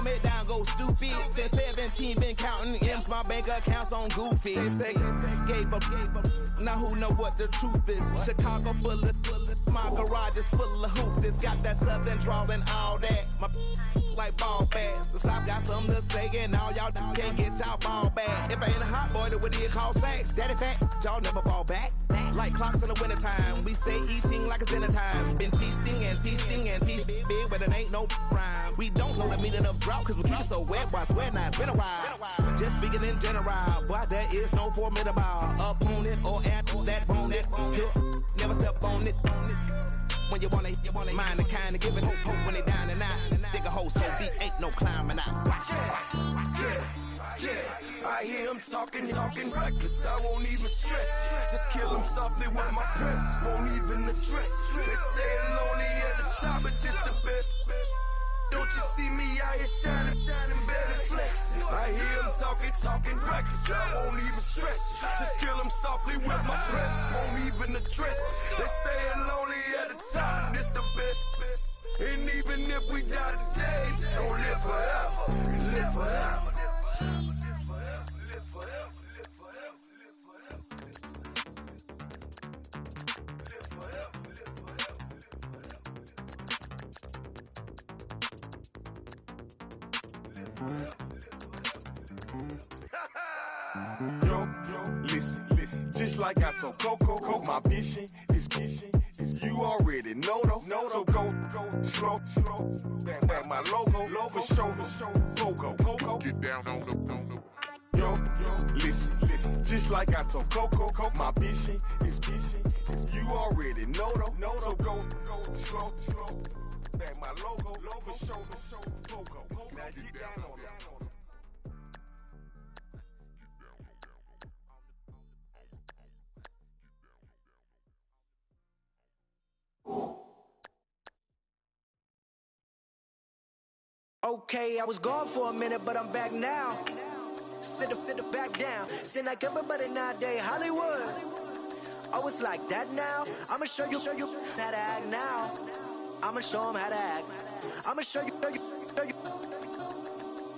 dumb it down, go stupid. Since 17, been counting M's, my bank accounts on Goofy. Say, gave up. Now who know what the truth is? Chicago full of, my garage is full of hoop. This got that southern drawl and all that. My like ball bags. The South got something to say, and all y'all can't get y'all ball back. If I ain't a hot boy, then what do you call sacks? Daddy fat, y'all never fall back. Like clocks in the wintertime, we stay eating like it's dinner time. Been feasting and feasting and feasting big, but it ain't no rhyme. We don't know the meaning of drought, cause we keep it so wet. Boy, I swear now, it's been a while. Just speaking in general, boy, there is no formidable opponent or at that bonnet. Never step on it. When you want it, mind the kind of give it hope when they down and out. Dig a hole so deep, ain't no climbing out. Yeah, I hear him talking reckless, I won't even stress. Just kill him softly with my press, won't even address. They say it lonely at the top, but it's the best. Don't you see me out here shining, better flex. I hear him talking reckless, I won't even stress. Just kill him softly with my press, won't even address. They say it lonely at the top, and it's the best. And even if we die today, don't live forever, live forever. Yo, listen, just like I told Coco, my vision is you already know though, so go, slow, back my logo, for show, Coco, get down on the, Yo, listen, just like I told Coco, my vision is you already know though, so go, slow, back my logo, for show, Coco, now get down on it. Okay, I was gone for a minute, but I'm back now. Sit back down. Seem like everybody nowadays, Hollywood. Oh, it's like that now? I'ma show you how to act now. I'ma show them how to act. I'ma show you.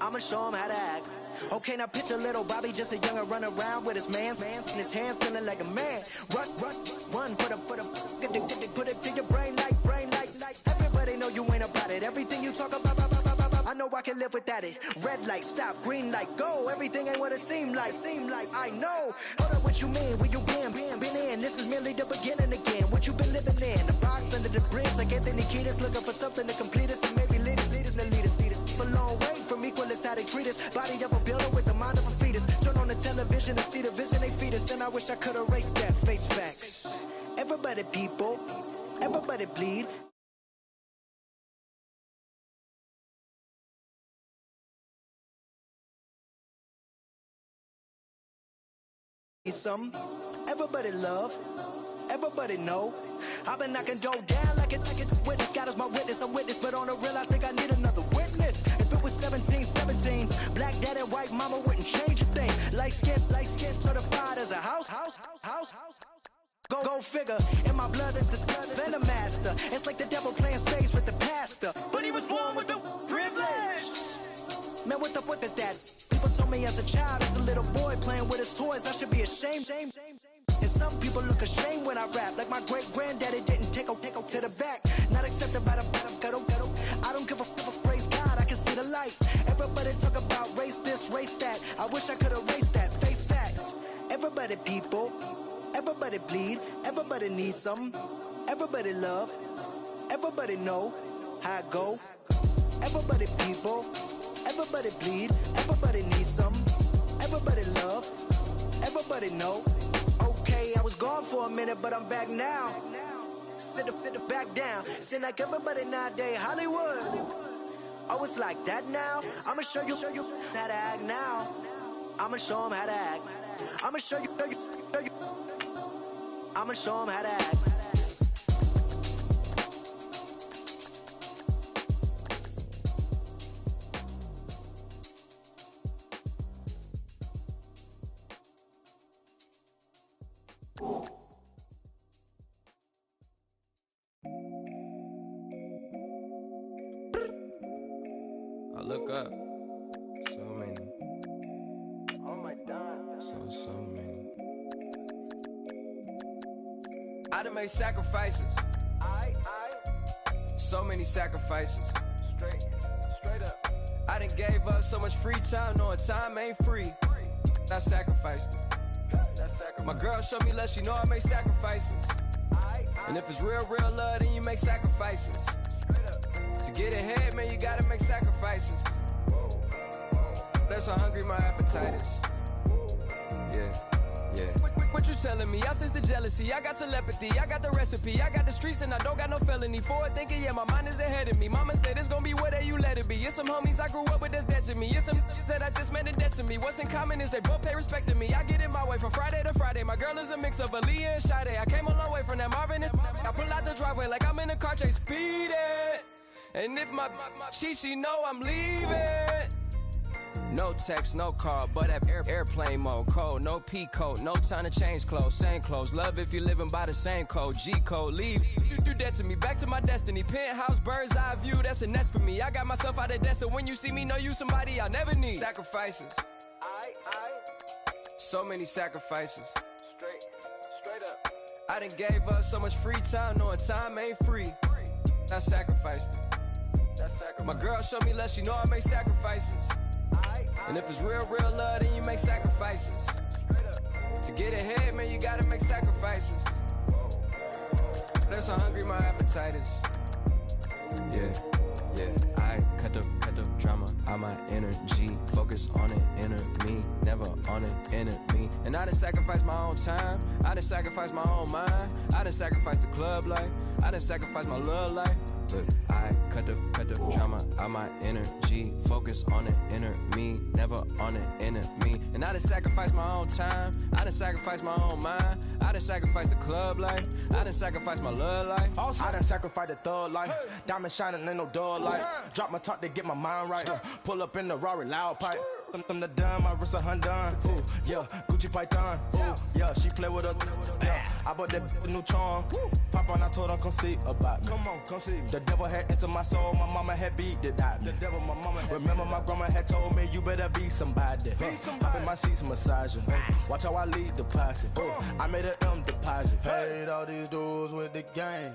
I'ma show them how to act. Okay, now picture little Bobby, just a young'un run around with his man's in his hand, feeling like a man. Run for the put it to your brain like. Everybody know you ain't about it. Everything you talk about, I know I can live without it. Red light, stop, green light, go. Everything ain't what it seem like. I know. Hold up, what you mean? Where you been in? This is merely the beginning again. What you been living in? The box under the bridge, like Anthony Kiedis, looking for something to complete us and maybe lead us. A long way from equalists, how they treat us. Body of a builder with the mind of a fetus. Turn on the television and see the vision they feed us. And I wish I could erase that. Face facts. Everybody people, everybody bleed. Some, everybody love, everybody know. I've been knocking dough down like it witness. God is my witness, I'm witness, but on the real I think I need another witness. If it was 17, black dad and white mama wouldn't change a thing. Light skin, certified as a house. Go figure, in my blood is the venom master. It's like the devil playing space with the pastor, but he was born with the privilege. Man, what the fuck is that? People told me as a child, as a little boy playing with his toys, I should be ashamed. And some people look ashamed when I rap, like my great-granddaddy didn't take a to the back. Not accepted by the ghetto. I don't give a praise God, I can see the light. Everybody talk about race this, race that. I wish I could erase that, face facts. Everybody people, everybody bleed, everybody needs something. Everybody love, everybody know how it go. Everybody people, everybody bleed, everybody needs some. Everybody love, everybody know. Okay, I was gone for a minute, but I'm back now. Sit back down. Seem like everybody nowadays, Hollywood. Oh, it's like that now? I'ma show you how to act now. I'ma show them how to act. I'ma show you. I'ma show them how to act. I look up. So many. Oh my God. So many. I done made sacrifices. So many sacrifices. Straight up. I done gave up so much free time, knowing time ain't free. I sacrificed it. My girl showed me love, she know I make sacrifices. And if it's real love, then you make sacrifices. To get ahead, man, you gotta make sacrifices. That's how hungry my appetite is. Yeah. What you telling me? I sense the jealousy, I got telepathy, I got the recipe, I got the streets and I don't got no felony. Forward thinking, yeah, my mind is ahead of me. Mama said it's gonna be whatever you let it be. It's some homies I grew up with that's dead to me. It's some that I just met in debt to me. What's in common is they both pay respect to me. I get in my way from Friday to Friday. My girl is a mix of Aaliyah and Sade. I came a long way from that Marvin and I pull out the driveway like I'm in a car chase speeding. And if my she know I'm leaving. No text, no call, but at airplane mode. Cold, no P code, no time to change clothes. Same clothes, love if you're living by the same code. G code, leave. You do that to me, back to my destiny. Penthouse, bird's eye view, that's a nest for me. I got myself out of debt, so when you see me, know you somebody I'll never need. Sacrifices. So many sacrifices. Straight up. I done gave up so much free time, knowing time ain't free. I sacrificed it. My girl showed me love, she know I make sacrifices. And if it's real love, then you make sacrifices. To get ahead, man, you gotta make sacrifices. That's how hungry my appetite is. Yeah. I cut the drama out my energy. Focus on an inner me, never on an enemy. And I done sacrificed my own time. I done sacrificed my own mind. I done sacrificed the club life. I done sacrificed my love life. But I cut the drama out my energy. Focus on the inner me, never on the enemy. And I done sacrificed my own time. I done sacrificed my own mind. I done sacrificed the club life. I done sacrificed my love life. Also, I done sacrificed the thug life. Diamond shining, ain't no dull light. Drop my top to get my mind right. Pull up in the Rari loud pipe. Them the dime, my wrist a Hyundai. Ooh, yeah, Gucci Python. Ooh, yeah, she play with her. Yeah, I bought that new charm. Pop on, I told her come see about me. Come on, come see me. The devil had entered my soul, my mama had beat the die. The devil, my mama had remember my grandma had told me you better be somebody. Hop in my seats, massaging. Watch how I lead the posse. I made an M deposit. Paid all these dudes with the game.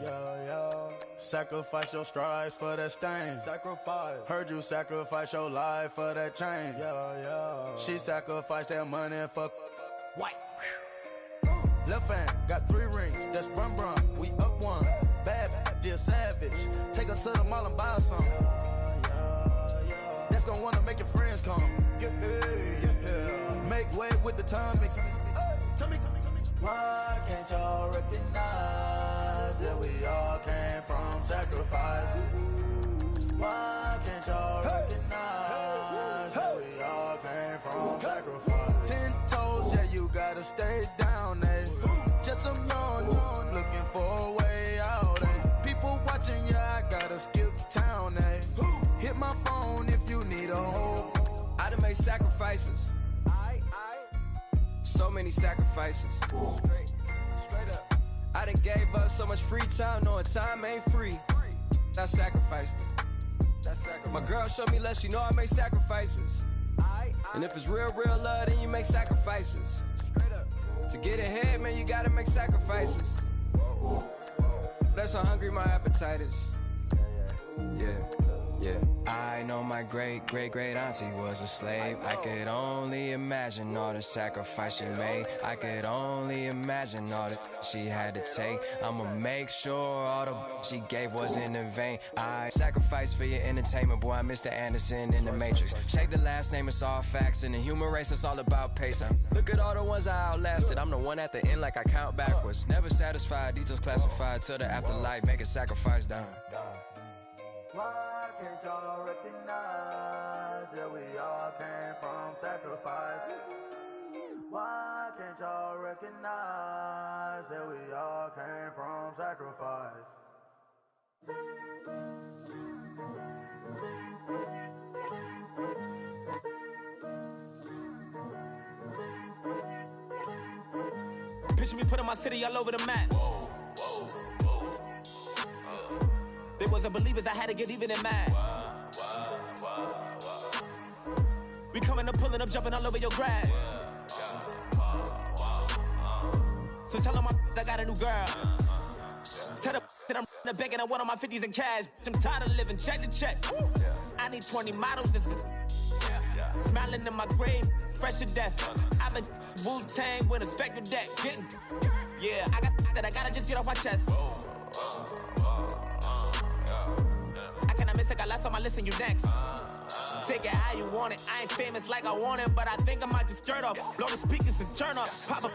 Sacrifice your strides for that stain. Sacrifice. Heard you sacrifice your life for that change. She sacrificed that money for White. left hand, got 3 rings, that's brum brum. We up one, bad, dear savage. Take her to the mall and buy some. That's gonna wanna make your friends come. Make way with the timing. Tell me. Why can't y'all recognize that we all came from sacrifice? Why can't y'all recognize that we all came from sacrifice? 10 toes, yeah, you gotta stay down, eh? Just some young looking for a way out, eh? People watching, yeah, I gotta skip town, eh? Hit my phone if you need a home. I done made sacrifices. So many sacrifices. Straight up. I done gave up so much free time, knowing time ain't free. I sacrificed it. My girl showed me love, she know I make sacrifices. And if it's real love, then you make sacrifices. To get ahead, man, you gotta make sacrifices. That's how hungry my appetite is. Yeah. I know my great auntie was a slave. I could only imagine all the sacrifice she made. I could only imagine all that she had to take. I'ma make sure all the she gave wasn't in vain. I sacrificed for your entertainment, boy. I'm Mr. Anderson in the Matrix. Check the last name, it's all facts. In the human race, it's all about pacing. Look at all the ones I outlasted. I'm the one at the end, like I count backwards. Never satisfied, details classified till the afterlife. Make a sacrifice down. Why can't y'all recognize that we all came from sacrifice? Why can't y'all recognize that we all came from sacrifice? Picture me putting my city all over the map. They wasn't believers, I had to get even in mad. We coming up, pulling up, jumping all over your grass. So tell them I got a new girl. Tell them that I'm in the bank and I want all my 50s in cash. I'm tired of living check to check. I need 20 models. This is smiling in my grave, fresh to death. I've been Wu-Tang with a spectral deck. Yeah, I gotta just get off my chest. I cannot miss it, got last on my list and you next. Take it how you want it. I ain't famous like I want it, but I think I might just skirt off. Blow the speakers and turn off. Pop up.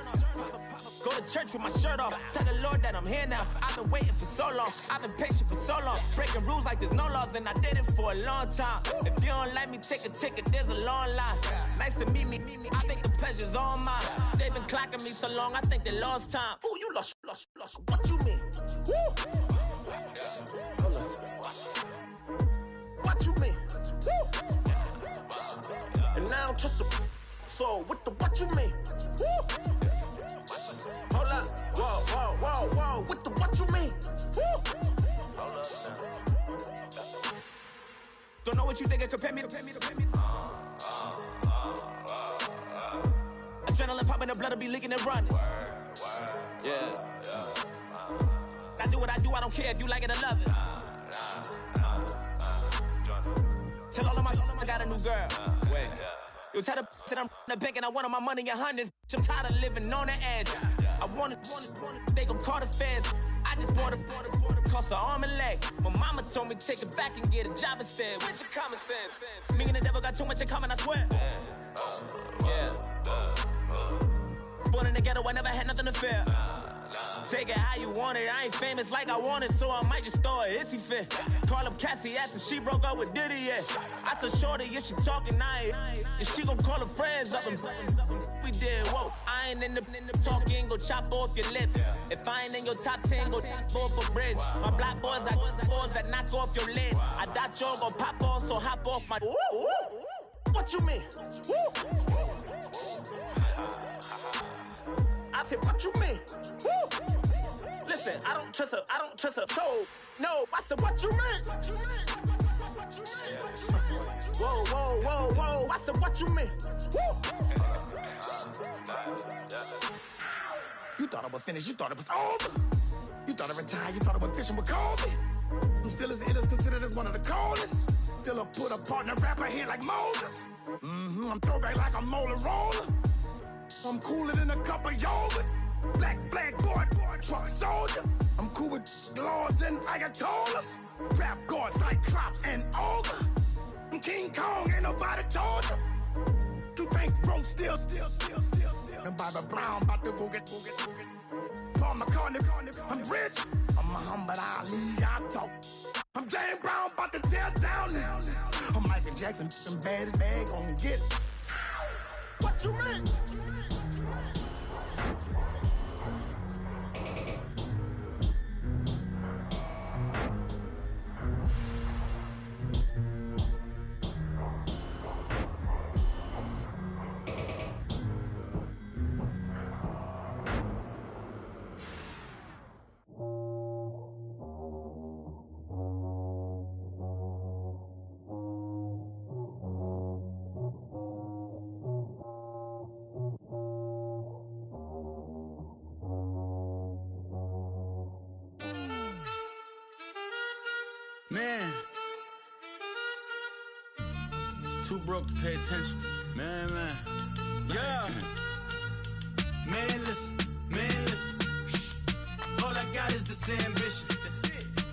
Go to church with my shirt off. Tell the Lord that I'm here now. I've been waiting for so long. I've been patient for so long. Breaking rules like there's no laws, and I did it for a long time. If you don't like me, take a ticket. There's a long line. Nice to meet me. I think the pleasure's all mine. They've been clocking me so long, I think they lost time. Ooh, you lost. What you mean? Woo! What you mean? Woo! And now I don't trust the so what you mean? Woo! Hold up, whoa, what you mean? Woo! Hold up now. Don't know what you think, compare me to. Adrenaline popping, the blood will be leaking and running. Yeah. I do what I do, I don't care if you like it or love it. Tell all of my I got a new girl. Wait. You tell the that I'm in the bank and I want all my money in hundreds. I'm tired of living on the edge. I want it, they gon' call the feds. I just bought a cost an arm and leg. My mama told me take it back and get a job instead. Where's your common sense? Me and the devil got too much in common, I swear. Yeah. Born in the ghetto, I never had nothing to fear. Take it how you want it. I ain't famous like I want it, so I might just throw a iffy fit. Call up Cassie after she broke up with Diddy, yeah. I told Shorty if she talking, and she gon' call her friends up and we did, whoa. I ain't in the talking, go chop off your lips. If I ain't in your top 10, go top 4 for bridge. My black boys, I got boys that knock off your lid. I thought y'all gon' pop off, so hop off my. What you mean? I said, what you mean? Woo! Listen, I don't trust her, so, no, I said, what you mean? Whoa, I said, what you mean? Woo! You thought I was finished, you thought it was over. You thought I retired, you thought I went fishing with Kobe. I'm still as ill as considered as one of the coldest. Still a put a partner rapper here like Moses. I'm throwback like a molar roller. I'm cooler than a cup of yogurt. Black flag boy, truck soldier. I'm cool with laws and ayatollahs. Rap gods like Cyclops and Ogre. I'm King Kong, ain't nobody told you. You think Rome still. And Bobby Brown about to go get. Paul McCartney, I'm rich. I'm Muhammad Ali, I talk. I'm James Brown, about to tear down this. I'm Michael Jackson, them bad as bad, gon' get it. What you mean? Man, too broke to pay attention. Man. Yeah. Man, listen. All I got is this ambition.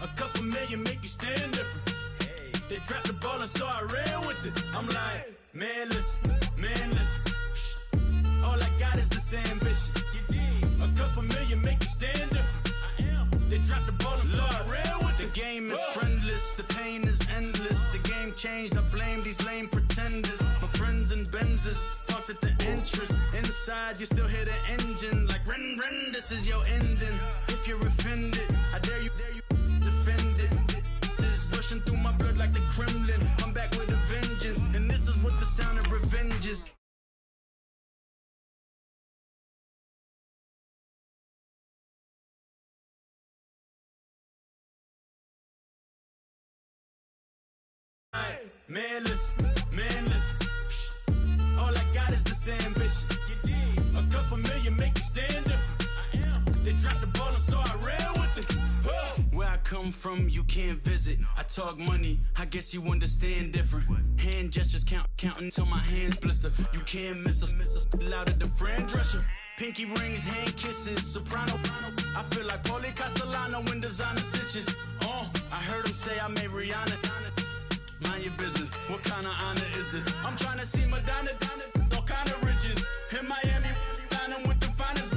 A couple million make you stand different. They dropped the ball and so I ran with it. I'm like, man, listen. All I got is this ambition. A couple million make you stand different. They dropped the ball and so I ran with it. The game is friendless, the pain is endless. The game changed, I blame these lame pretenders. My friends and Benzes parked at the entrance. Inside, you still hear the engine. Like, ren, this is your ending. If you're offended, I dare you defend it. This is rushing through my blood like the Kremlin. I'm back with a vengeance, and this is what the sound of revenge is. Man, listen. All I got is this ambition. A couple million make you stand different. They dropped the ball and so I ran with it. Where I come from, you can't visit. I talk money, I guess you understand different. Hand gestures counting till my hands blister. You can't miss us louder than Fran Drescher. Pinky rings, hand kisses, soprano. I feel like Paulie Castellano in designer stitches. I heard him say I made Rihanna. Mind your business, what kind of honor is this? I'm trying to see Madonna, all kind of riches. In Miami, dining with the finest.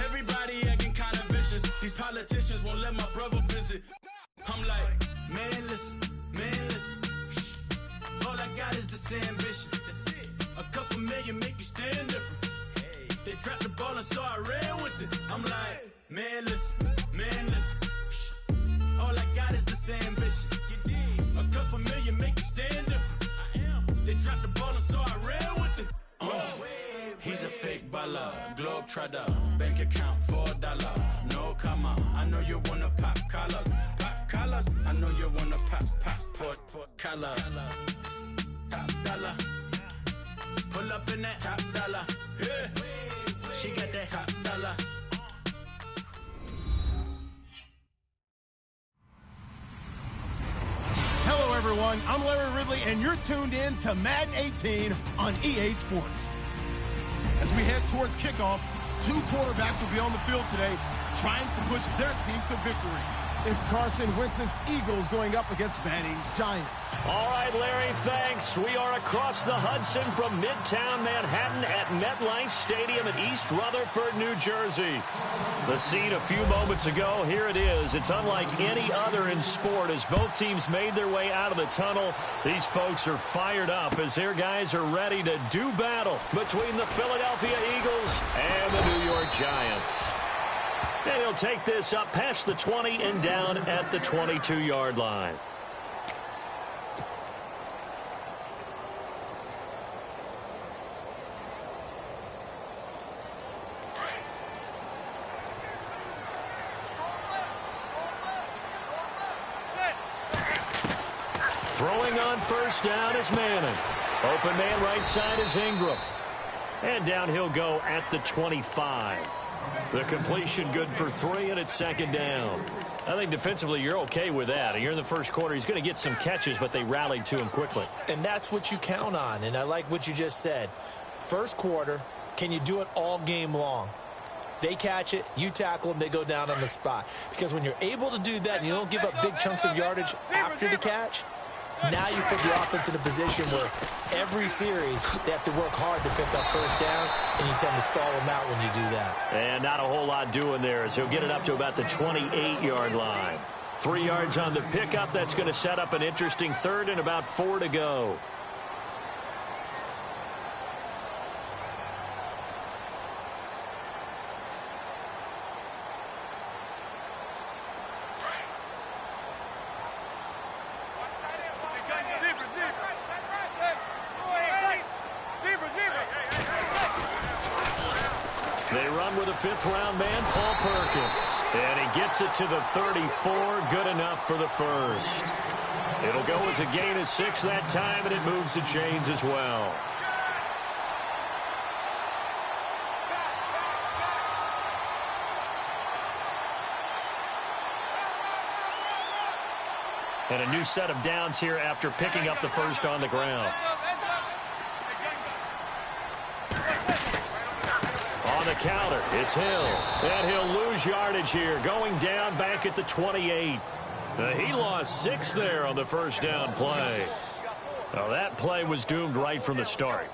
Everybody acting kind of vicious. These politicians won't let my brother visit. I'm like, man, listen. All I got is this ambition. A couple million make you stand different. They dropped the ball and so I ran with it. I'm like, man, listen. All I got is this ambition. A couple million make you stand different. They dropped the ball and so I ran with it. He's a fake baller, globe trotter, bank account $4. No comma, I know you wanna pop collars. I know you wanna pop collar. Top dollar, pull up in that top dollar. Yeah, she got that top dollar. Hello, everyone. I'm Larry Ridley, and you're tuned in to Madden 18 on EA Sports. As we head towards kickoff, two quarterbacks will be on the field today trying to push their team to victory. It's Carson Wentz's Eagles going up against Manning's Giants. All right, Larry, thanks. We are across the Hudson from Midtown Manhattan at MetLife Stadium in East Rutherford, New Jersey. The scene a few moments ago, here it is. It's unlike any other in sport. As both teams made their way out of the tunnel, these folks are fired up as their guys are ready to do battle between the Philadelphia Eagles and the New York Giants. And he'll take this up past the 20 and down at the 22-yard line. Throwing on first down is Manning. Open man right side is Ingram. And down he'll go at the 25. The completion good for 3, and it's second down. I think defensively you're okay with that. Here in the first quarter, he's going to get some catches, but they rallied to him quickly. And that's what you count on, and I like what you just said. First quarter, can you do it all game long? They catch it, you tackle them, they go down on the spot. Because when you're able to do that and you don't give up big chunks of yardage after the catch, now you put the offense in a position where every series they have to work hard to pick up first downs, and you tend to stall them out when you do that. And not a whole lot doing there as he'll get it up to about the 28-yard line. 3 yards on the pickup. That's going to set up an interesting third and about 4 to go. Fifth-round man, Paul Perkins. And he gets it to the 34. Good enough for the first. It'll go as a gain of 6 that time, and it moves the chains as well. And a new set of downs here after picking up the first on the ground. The counter, it's Hill, and he'll lose yardage here, going down back at the 28. He lost 6 there on the first down play. Well, that play was doomed right from the start.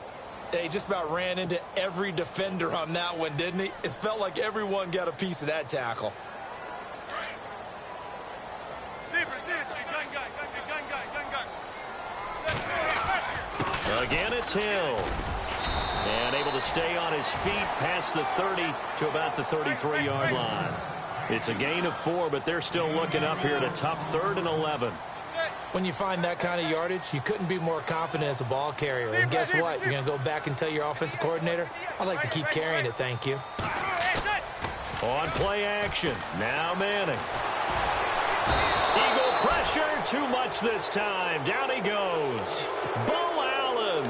He just about ran into every defender on that one, didn't he? It felt like everyone got a piece of that tackle. Again, it's Hill. And able to stay on his feet past the 30 to about the 33-yard line. It's a gain of 4, but they're still looking up here at a tough 3rd and 11. When you find that kind of yardage, you couldn't be more confident as a ball carrier. And guess what? You're going to go back and tell your offensive coordinator, I'd like to keep carrying it, thank you. On play action, now Manning. Eagle Pressure too much this time. Down he goes. Bo Allen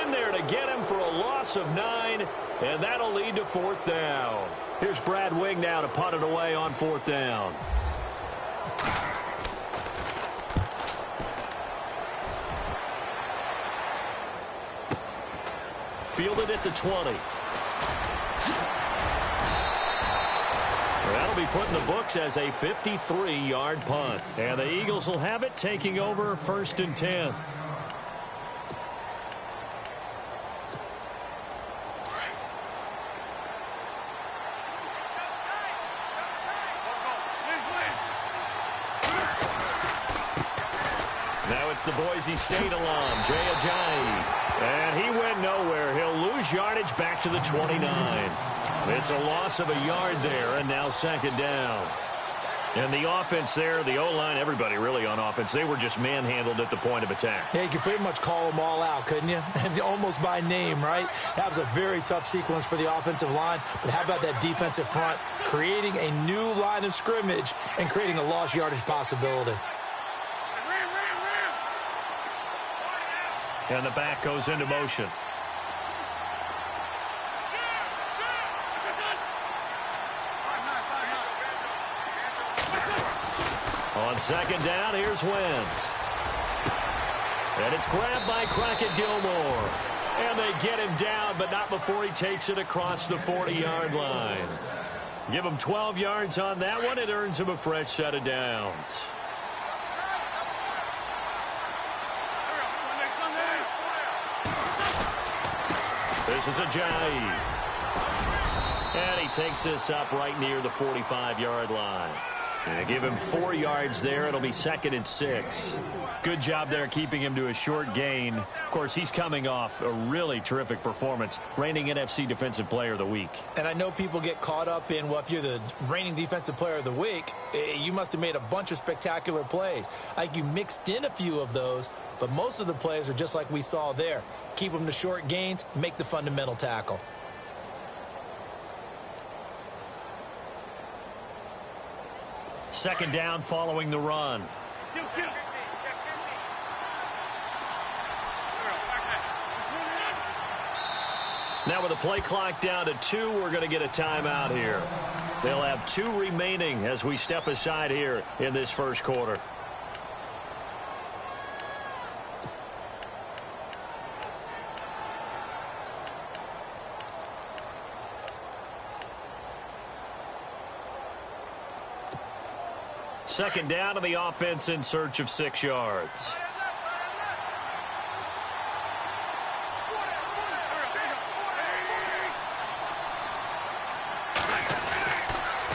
in there to get him for a loss of 9, and that'll lead to 4th down. Here's Brad Wing now to punt it away on 4th down. Fielded at the 20. That'll be put in the books as a 53-yard punt. And the Eagles will have it, taking over 1st and 10. Now it's the Boise State alum, Jay Ajayi. And he went nowhere. He'll lose yardage back to the 29. It's a loss of a yard there, and now 2nd down. And the offense there, the O-line, everybody really on offense, they were just manhandled at the point of attack. Yeah, you could pretty much call them all out, couldn't you? Almost by name, right? That was a very tough sequence for the offensive line. But how about that defensive front creating a new line of scrimmage and creating a lost yardage possibility? And the back goes into motion. On 2nd down, here's Wentz. And it's grabbed by Crockett Gilmore. And they get him down, but not before he takes it across the 40-yard line. Give him 12 yards on that one. It earns him a fresh set of downs. This is Ajayi. And he takes this up right near the 45-yard line. And give him 4 yards there. It'll be 2nd and 6. Good job there keeping him to a short gain. Of course, he's coming off a really terrific performance, reigning NFC Defensive Player of the Week. And I know people get caught up in, well, if you're the reigning Defensive Player of the Week, you must have made a bunch of spectacular plays. Like you mixed in a few of those, but most of the plays are just like we saw there. Keep them to short gains, make the fundamental tackle. Second down following the run. Now with the play clock down to 2, we're going to get a timeout here. They'll have 2 remaining as we step aside here in this first quarter. Second down, and the offense in search of 6 yards.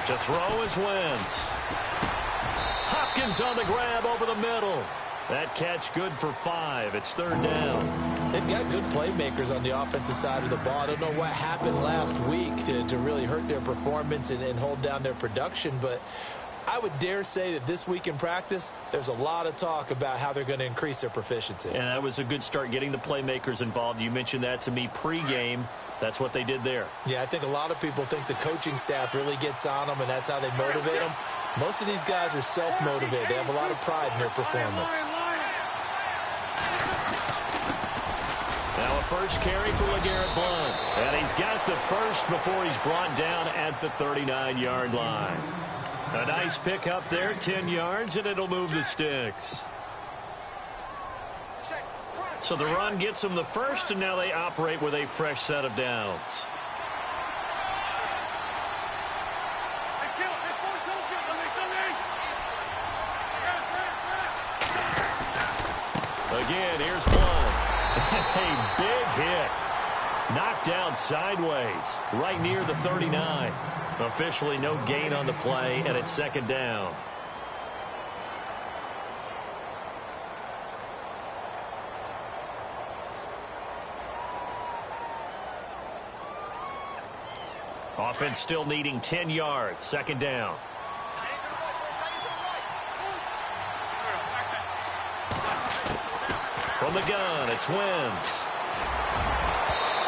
To throw is Wentz. Hopkins on the grab over the middle. That catch good for 5. It's 3rd down. They've got good playmakers on the offensive side of the ball. I don't know what happened last week to really hurt their performance and hold down their production, but I would dare say that this week in practice, there's a lot of talk about how they're going to increase their proficiency. And that was a good start, getting the playmakers involved. You mentioned that to me pregame. That's what they did there. Yeah, I think a lot of people think the coaching staff really gets on them, and that's how they motivate them. Most of these guys are self-motivated. They have a lot of pride in their performance. Now a first carry for LeGarrette Blount. And he's got the first before he's brought down at the 39-yard line. A nice pick up there, 10 yards, and it'll move the sticks. So the run gets them the first, and now they operate with a fresh set of downs. Again, here's Blount. A big hit. Knocked down sideways, right near the 39. Officially no gain on the play, and it's 2nd down. Offense still needing 10 yards. 2nd down. From the gun, it's Wentz.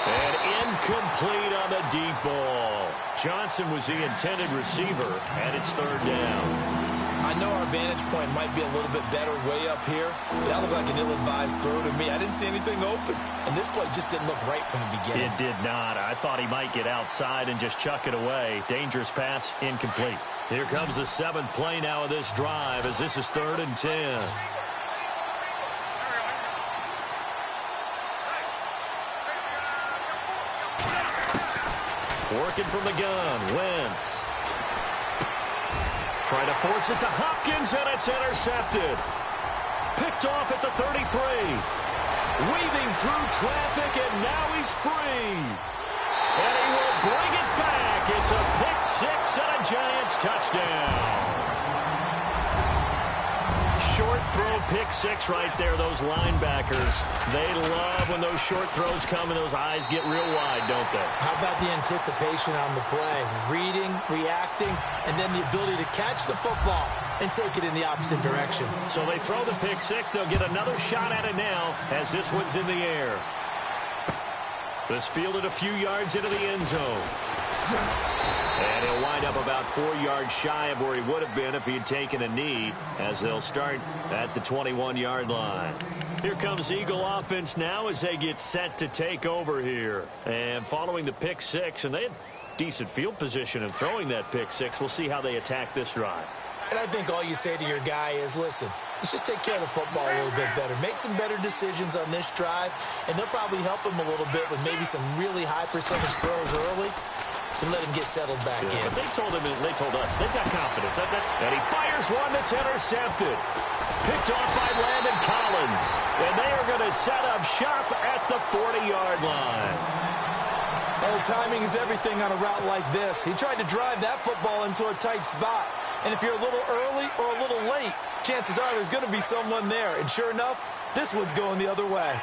And incomplete on the deep ball. Johnson was the intended receiver, and it's 3rd down. I know our vantage point might be a little bit better way up here, but that looked like an ill-advised throw to me. I didn't see anything open, and this play just didn't look right from the beginning. It did not. I thought he might get outside and just chuck it away. Dangerous pass, incomplete. Here comes the 7th play now of this drive as this is 3rd and 10. Working from the gun, Wentz. Trying to force it to Hopkins, and it's intercepted. Picked off at the 33. Weaving through traffic, and now he's free. And he will bring it back. It's a pick 6 and a Giants touchdown. Short throw, pick 6 right there, those linebackers. They love when those short throws come and those eyes get real wide, don't they? How about the anticipation on the play? Reading, reacting, and then the ability to catch the football and take it in the opposite direction. So they throw the pick 6. They'll get another shot at it now as this one's in the air. This fielded a few yards into the end zone. And he'll wind up about 4 yards shy of where he would have been if he had taken a knee, as they'll start at the 21-yard line. Here comes Eagle offense now as they get set to take over here. And following the pick 6, and they had decent field position in throwing that pick 6. We'll see how they attack this drive. And I think all you say to your guy is, listen, let's just take care of the football a little bit better. Make some better decisions on this drive, and they'll probably help him a little bit with maybe some really high percentage throws early to let him get settled back in. But they told him, they told us, they've got confidence. And he fires one that's intercepted. Picked off by Landon Collins. And they are going to set up shop at the 40-yard line. Oh, timing is everything on a route like this. He tried to drive that football into a tight spot. And if you're a little early or a little late, chances are there's going to be someone there. And sure enough, this one's going the other way.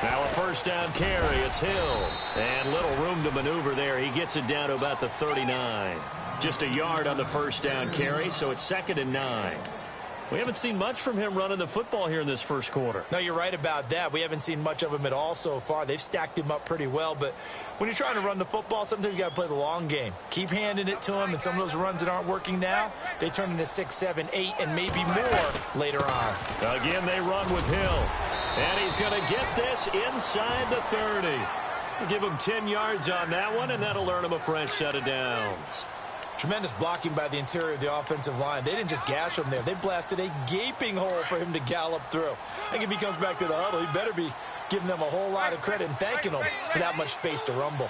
Now a first down carry. It's Hill. And little room to maneuver there. He gets it down to about the 39. Just a yard on the first down carry, so it's 2nd and 9. We haven't seen much from him running the football here in this first quarter. No, you're right about that. We haven't seen much of him at all so far. They've stacked him up pretty well, but when you're trying to run the football, sometimes you got to play the long game. Keep handing it to him, and some of those runs that aren't working now, they turn into 6, 7, 8, and maybe more later on. Again, they run with Hill, and he's going to get this inside the 30. We'll give him 10 yards on that one, and that'll earn him a fresh set of downs. Tremendous blocking by the interior of the offensive line. They didn't just gash him there. They blasted a gaping hole for him to gallop through. I think if he comes back to the huddle, he better be giving them a whole lot of credit and thanking them for that much space to rumble.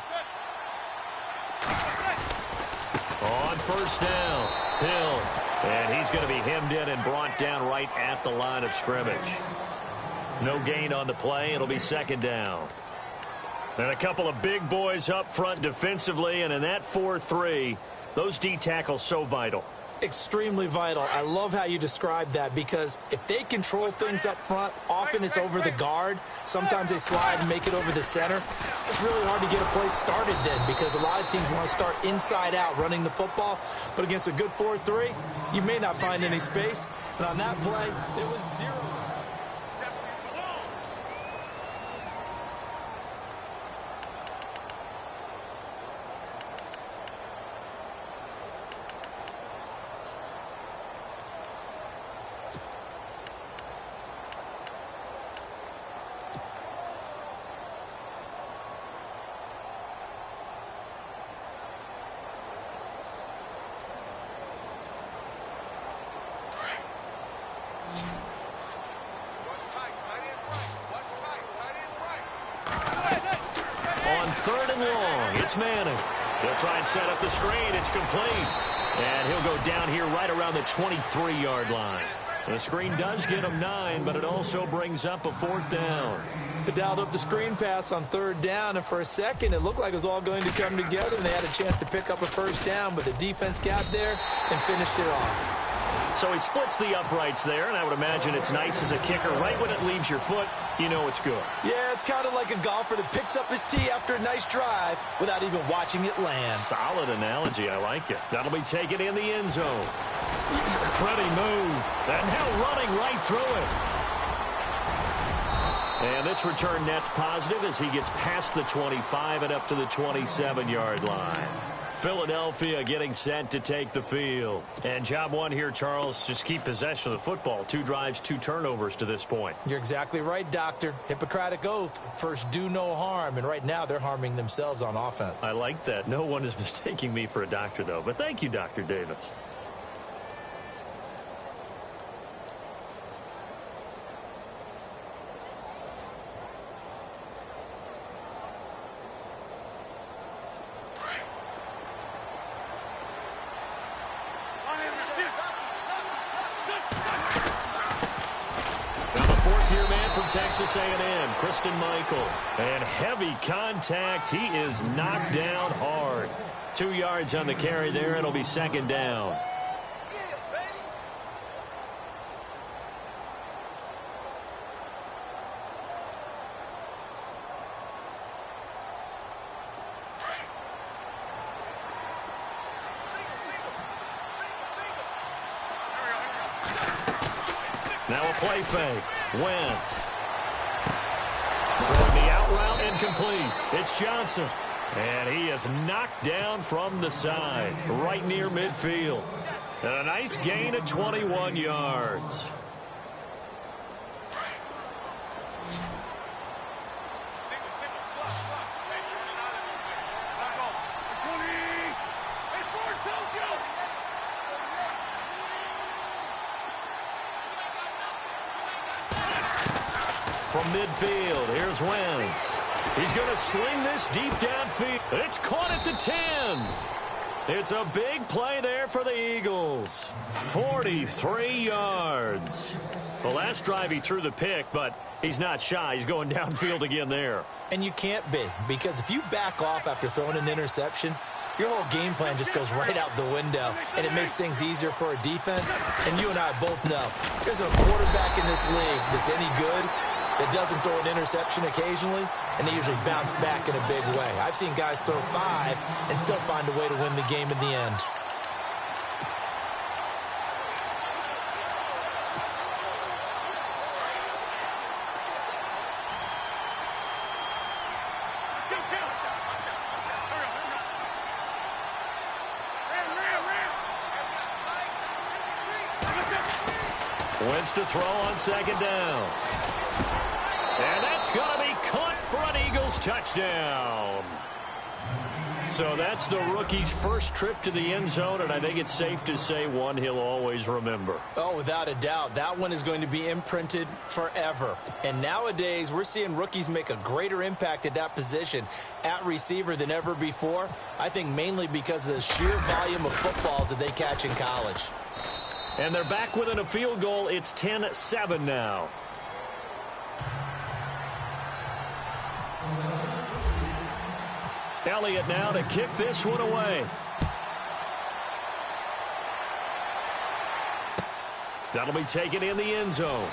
On first down, Hill. And he's going to be hemmed in and brought down right at the line of scrimmage. No gain on the play. It'll be 2nd down. And a couple of big boys up front defensively, and in that 4-3, those D tackles so vital. Extremely vital. I love how you describe that, because if they control things up front, often it's over the guard. Sometimes they slide and make it over the center. It's really hard to get a play started then, because a lot of teams want to start inside out running the football. But against a good 4-3, you may not find any space. And on that play, it was 0. On 3rd and long, it's Manning. He'll try and set up the screen. It's complete. And he'll go down here right around the 23-yard line. The screen does get him 9, but it also brings up a 4th down. They dialed up the screen pass on 3rd down, and for a second it looked like it was all going to come together, and they had a chance to pick up a first down, but the defense got there and finished it off. So he splits the uprights there, and I would imagine it's nice as a kicker. Right when it leaves your foot, you know it's good. Yeah, it's kind of like a golfer that picks up his tee after a nice drive without even watching it land. Solid analogy. I like it. That'll be taken in the end zone. Pretty move. And now running right through it. And this return net's positive as he gets past the 25 and up to the 27-yard line. Philadelphia getting set to take the field. And job one here, Charles, just keep possession of the football. 2 drives, 2 turnovers to this point. You're exactly right, Doctor. Hippocratic oath. First, do no harm. And right now, they're harming themselves on offense. I like that. No one is mistaking me for a doctor, though. But thank you, Dr. Davis. Texas A&M, Kristen Michael. And heavy contact. He is knocked down hard. 2 yards on the carry there. It'll be second down. Now a play fake. Wentz. Throwing the out route incomplete. It's Johnson. And he is knocked down from the side, right near midfield. And a nice gain of 21 yards. From midfield, here's Wentz. He's going to sling this deep downfield. It's caught at the 10. It's a big play there for the Eagles. 43 yards. The last drive he threw the pick, but he's not shy. He's going downfield again there. And you can't be, because if you back off after throwing an interception, your whole game plan just goes right out the window, and it makes things easier for a defense. And you and I both know there's a quarterback in this league that's any good that doesn't throw an interception occasionally, and they usually bounce back in a big way. I've seen guys throw 5 and still find a way to win the game in the end. Wentz to throw on second down. And that's going to be caught for an Eagles touchdown. So that's the rookie's first trip to the end zone, and I think it's safe to say one he'll always remember. Oh, without a doubt. That one is going to be imprinted forever. And nowadays, we're seeing rookies make a greater impact at that position at receiver than ever before. I think mainly because of the sheer volume of footballs that they catch in college. And they're back within a field goal. It's 10-7 now. Elliott now to kick this one away. That'll be taken in the end zone.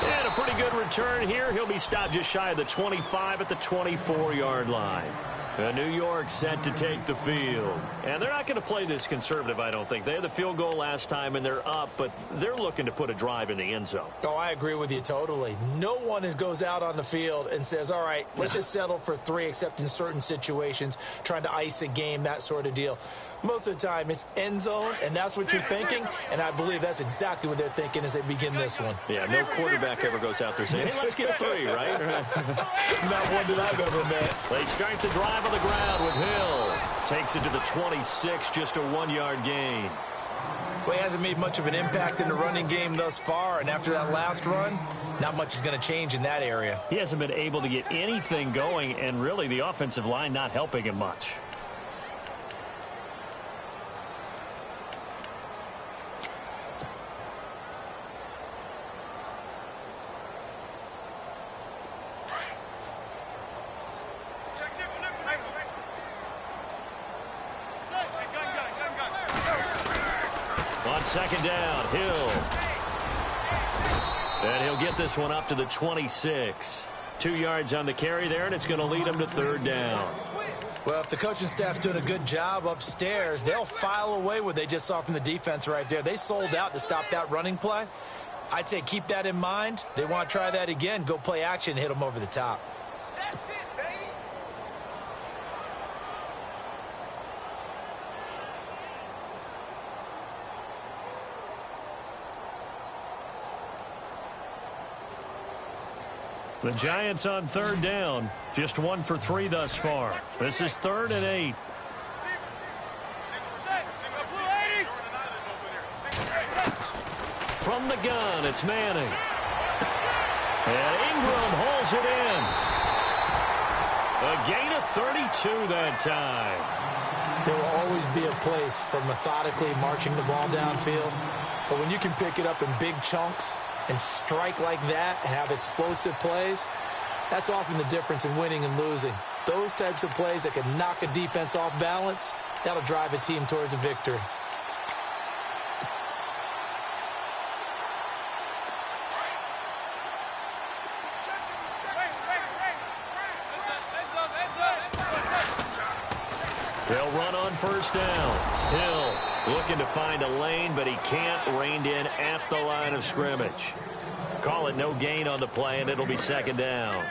And a pretty good return here. He'll be stopped just shy of the 25 at the 24-yard line. New York set to take the field. And they're not going to play this conservative, I don't think. They had the field goal last time, and they're up, but they're looking to put a drive in the end zone. Oh, I agree with you totally. No one goes out on the field and says, all right, let's just settle for 3, except in certain situations, trying to ice a game, that sort of deal. Most of the time, it's end zone, and that's what you're thinking, and I believe that's exactly what they're thinking as they begin this one. Yeah, no quarterback ever goes out there saying, hey, let's get 3, right? Not one that I've ever met. They start the drive on the ground with Hill. Takes it to the 26, just a 1-yard gain. Well, he hasn't made much of an impact in the running game thus far, and after that last run, not much is going to change in that area. He hasn't been able to get anything going, and really the offensive line not helping him much. Second down, Hill. And he'll get this one up to the 26. 2 yards on the carry there, and it's going to lead him to third down. Well, if the coaching staff's doing a good job upstairs, they'll file away what they just saw from the defense right there. They sold out to stop that running play. I'd say keep that in mind. They want to try that again. Go play action, hit them over the top. That's it, baby. The Giants on third down. Just 1 for 3 thus far. This is 3rd and 8. From the gun, it's Manning. And Ingram holds it in. A gain of 32 that time. There will always be a place for methodically marching the ball downfield. But when you can pick it up in big chunks and strike like that, have explosive plays, that's often the difference in winning and losing. Those types of plays that can knock a defense off balance, that'll drive a team towards a victory. They'll run on first down. Hill looking to find a lane, but he can't. Reined in at the line of scrimmage. Call it no gain on the play, and it'll be 2nd down.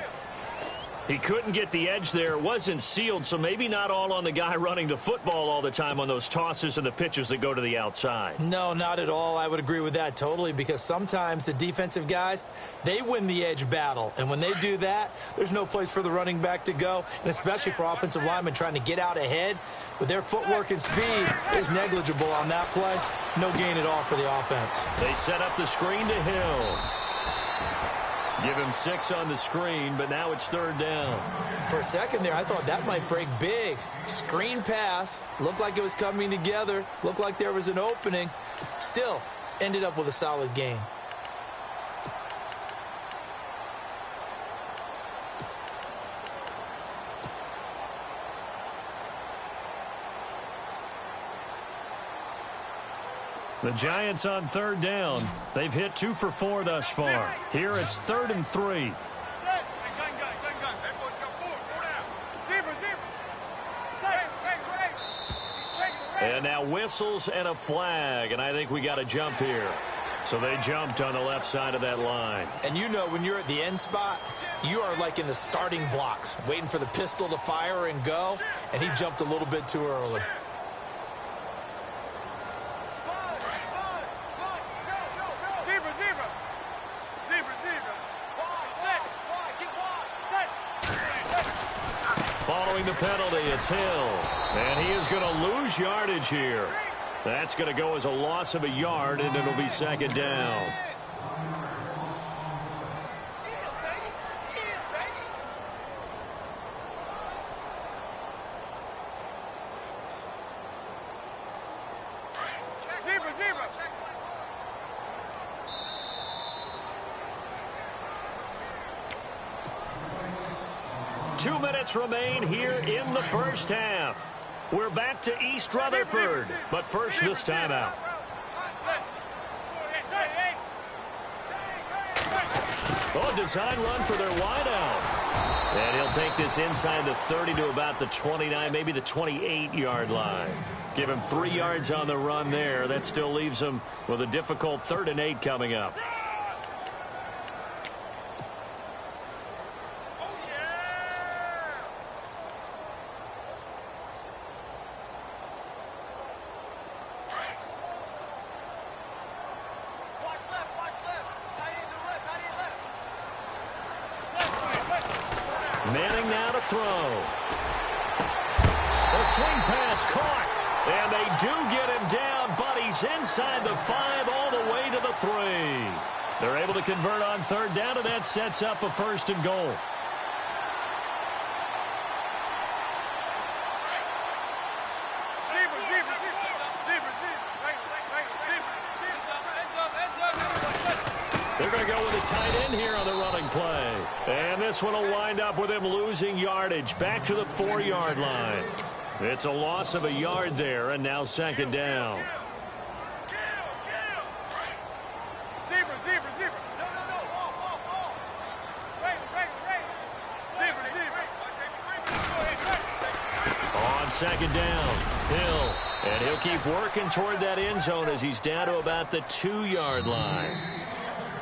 He couldn't get the edge there. It wasn't sealed, so maybe not all on the guy running the football all the time on those tosses and the pitches that go to the outside. No, not at all. I would agree with that totally, because sometimes the defensive guys, they win the edge battle. And when they do that, there's no place for the running back to go, and especially for offensive linemen trying to get out ahead. With their footwork and speed, it was negligible on that play. No gain at all for the offense. They set up the screen to Hill. Give him 6 on the screen, but now it's 3rd down. For a second there, I thought that might break big. Screen pass. Looked like it was coming together. Looked like there was an opening. Still, ended up with a solid gain. The Giants on 3rd down. They've hit 2 for 4 thus far. Here it's 3rd and 3. And now whistles and a flag, and I think we got a jump here. So they jumped on the left side of that line. And you know when you're at the end spot, you are like in the starting blocks, waiting for the pistol to fire and go, and he jumped a little bit too early. Following the penalty, it's Hill. And he is going to lose yardage here. That's going to go as a loss of a yard, and it'll be 2nd down. Remain here in the first half. We're back to East Rutherford, but first this timeout. Oh, design run for their wideout. And he'll take this inside the 30 to about the 29, maybe the 28-yard line. Give him 3 yards on the run there. That still leaves him with a difficult 3rd and 8 coming up. Manning now to throw. The swing pass caught. And they do get him down, but he's inside the 5 all the way to the 3. They're able to convert on 3rd down, and that sets up a 1st and goal. They're going to go with a tight end here on the running play. And this one will wind up with him losing yardage back to the 4-yard line. It's a loss of a yard there, and now 2nd down. On 2nd down, Hill. And he'll keep working toward that end zone as he's down to about the 2-yard line.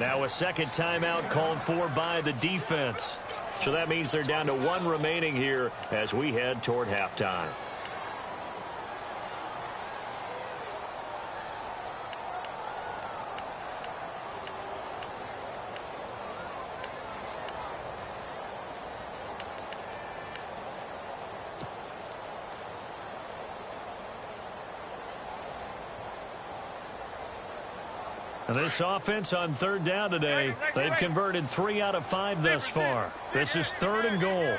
Now a second timeout called for by the defense. So that means they're down to 1 remaining here as we head toward halftime. And this offense on 3rd down today, they've converted 3 out of 5 thus far. This is 3rd and goal.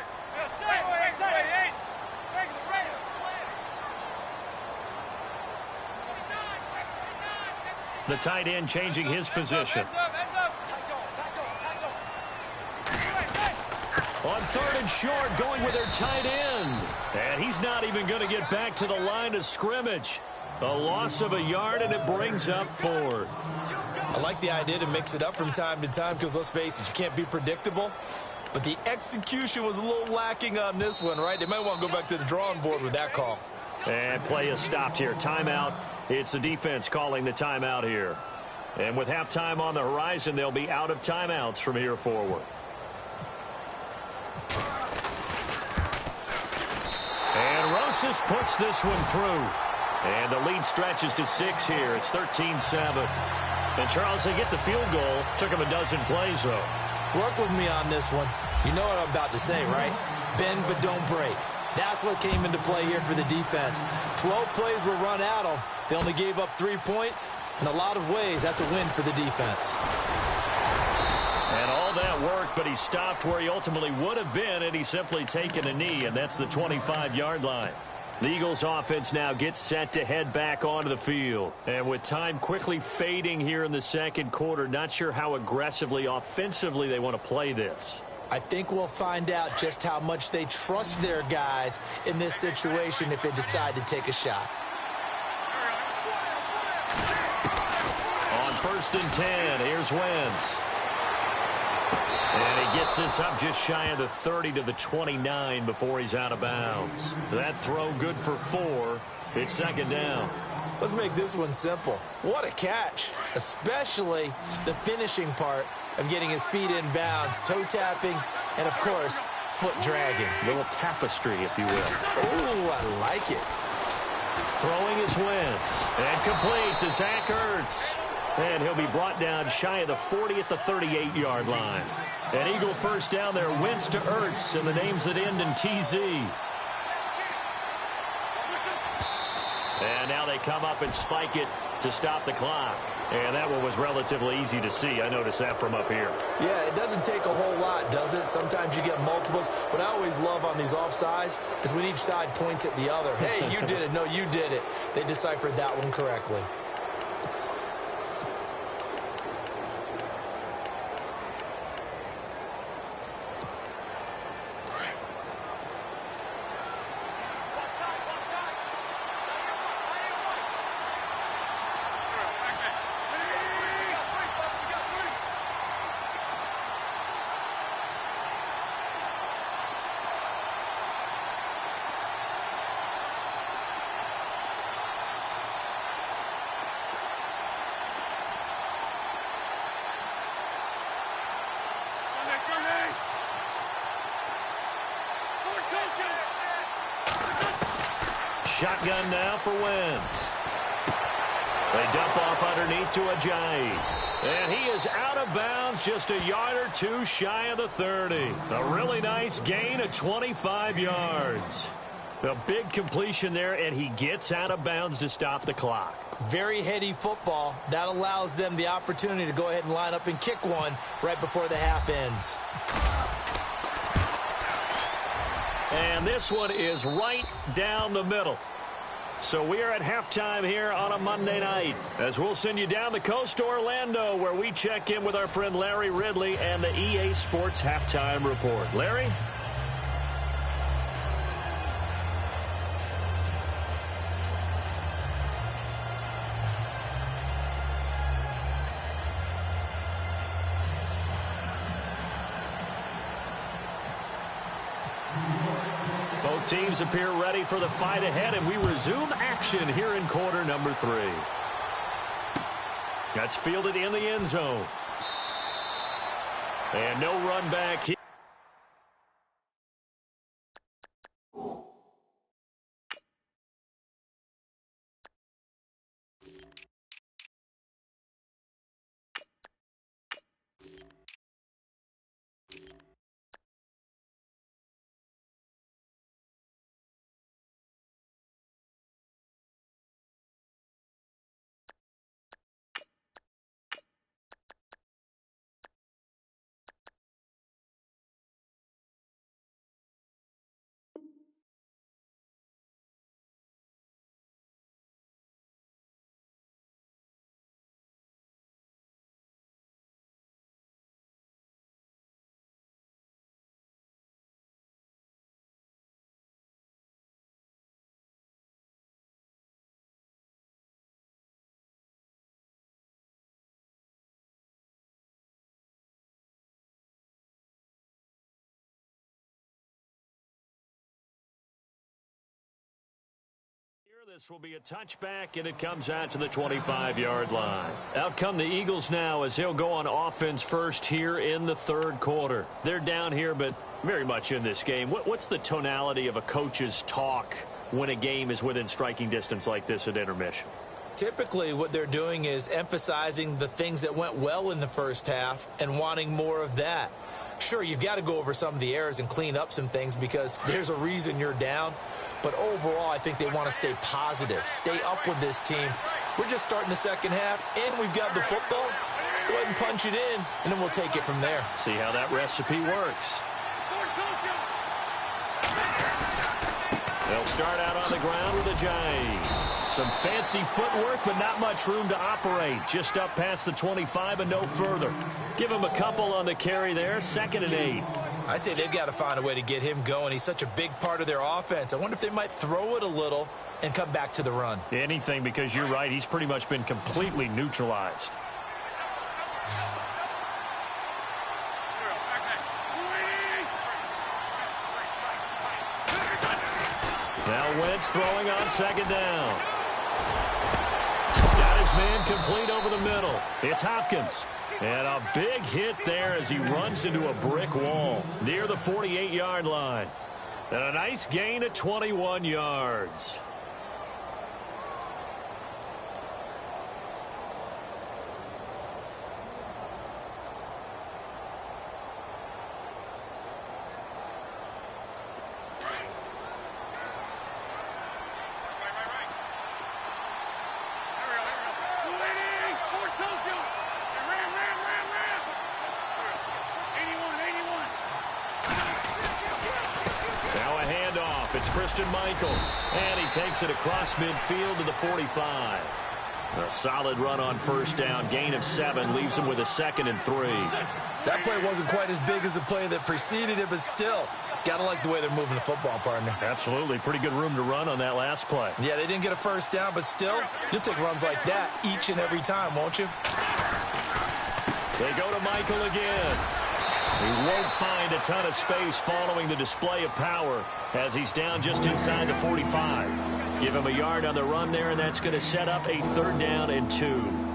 The tight end changing his position. On 3rd and short, going with their tight end. And he's not even going to get back to the line of scrimmage. A loss of a yard, and it brings up 4th. I like the idea to mix it up from time to time because, let's face it, you can't be predictable. But the execution was a little lacking on this one, right? They might want to go back to the drawing board with that call. And play is stopped here. Timeout. It's the defense calling the timeout here. And with halftime on the horizon, they'll be out of timeouts from here forward. And Rosas puts this one through. And the lead stretches to 6 here. It's 13-7. And, Charles, they get the field goal. Took them a dozen plays, though. Work with me on this one. You know what I'm about to say, right? Bend but don't break. That's what came into play here for the defense. 12 plays were run at them. They only gave up 3 points. In a lot of ways, that's a win for the defense. And all that work, but he stopped where he ultimately would have been, and he's simply taken a knee, and that's the 25-yard line. The Eagles offense now gets set to head back onto the field. And with time quickly fading here in the second quarter, not sure how aggressively, offensively they want to play this. I think we'll find out just how much they trust their guys in this situation if they decide to take a shot. On 1st and 10, here's Wentz. And he gets this up just shy of the 30 to the 29 before he's out of bounds. That throw good for 4. It's 2nd down. Let's make this one simple. What a catch, especially the finishing part of getting his feet in bounds, toe tapping, and, of course, foot dragging. A little tapestry, if you will. Oh, I like it. Throwing is Wentz. And complete to Zach Ertz. And he'll be brought down shy of the 40 at the 38-yard line. An Eagle first down there, Wentz to Ertz, and the names that end in TZ. And now they come up and spike it to stop the clock. And that one was relatively easy to see. I noticed that from up here. Yeah, it doesn't take a whole lot, does it? Sometimes you get multiples. What I always love on these offsides is when each side points at the other. Hey, you did it. No, you did it. They deciphered that one correctly. Shotgun now for Wentz. They dump off underneath to Ajayi. And he is out of bounds just a yard or 2 shy of the 30. A really nice gain of 25 yards. A big completion there, and he gets out of bounds to stop the clock. Very heady football. That allows them the opportunity to go ahead and line up and kick one right before the half ends. And this one is right down the middle. So we are at halftime here on a Monday night, as we'll send you down the coast to Orlando, where we check in with our friend Larry Ridley and the EA Sports Halftime Report. Larry? Teams appear ready for the fight ahead, and we resume action here in quarter number 3. That's fielded in the end zone. And no run back here. This will be a touchback, and it comes out to the 25-yard line. Out come the Eagles now as they'll go on offense first here in the third quarter. They're down here, but very much in this game. What's the tonality of a coach's talk when a game is within striking distance like this at intermission? Typically, what they're doing is emphasizing the things that went well in the first half and wanting more of that. Sure, you've got to go over some of the errors and clean up some things because there's a reason you're down. But overall, I think they want to stay positive, stay up with this team. We're just starting the second half, and we've got the football. Let's go ahead and punch it in, and then we'll take it from there. See how that recipe works. They'll start out on the ground with a jive. Some fancy footwork, but not much room to operate. Just up past the 25 and no further. Give him a couple on the carry there, 2nd and 8. I'd say they've got to find a way to get him going. He's such a big part of their offense. I wonder if they might throw it a little and come back to the run. Anything, because you're right. He's pretty much been completely neutralized. Now Wentz throwing on 2nd down. Got his man complete over the middle. It's Hopkins. And a big hit there as he runs into a brick wall near the 48-yard line. And a nice gain of 21 yards. Michael, and he takes it across midfield to the 45. A solid run on 1st down, gain of 7, leaves him with a 2nd and 3. That play wasn't quite as big as the play that preceded it, but still, gotta like the way they're moving the football, partner. Absolutely, pretty good room to run on that last play. Yeah, they didn't get a 1st down, but still, you'll take runs like that each and every time, won't you? They go to Michael again. He won't find a ton of space following the display of power as he's down just inside the 45. Give him a yard on the run there, and that's going to set up a 3rd down and 2.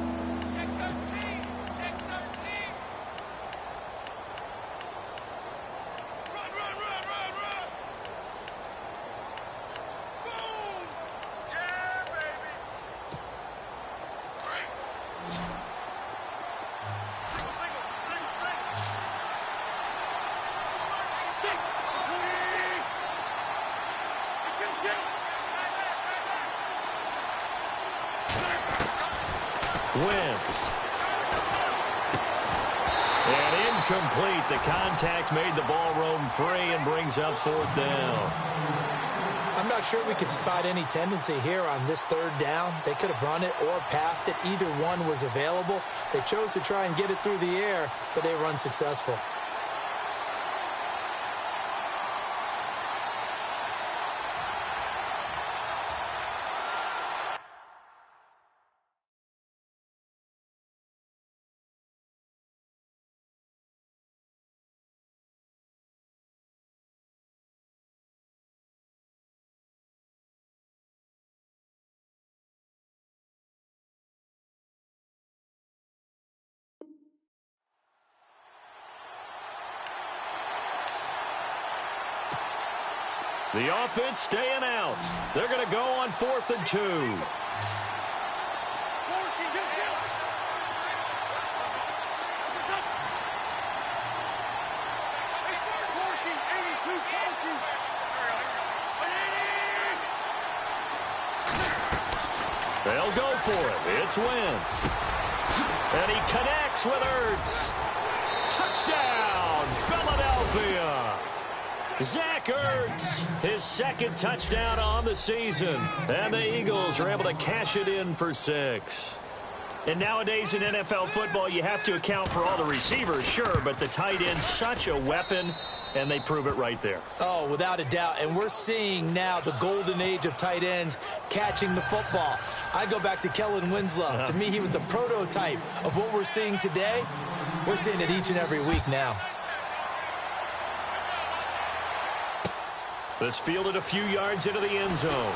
Wentz. And incomplete. The contact made the ball roam free and brings up 4th down. I'm not sure we could spot any tendency here on this 3rd down. They could have run it or passed it. Either one was available. They chose to try and get it through the air, but they were unsuccessful. The offense staying out. They're going to go on 4th and 2. They'll go for it. It's Wentz. And he connects with Ertz. Touchdown, Philadelphia. Zach Ertz, his 2nd touchdown on the season. And the Eagles are able to cash it in for 6. And nowadays in NFL football, you have to account for all the receivers, sure, but the tight end's such a weapon, and they prove it right there. Oh, without a doubt. And we're seeing now the golden age of tight ends catching the football. I go back to Kellen Winslow. To me, he was a prototype of what we're seeing today. We're seeing it each and every week now. This fielded a few yards into the end zone.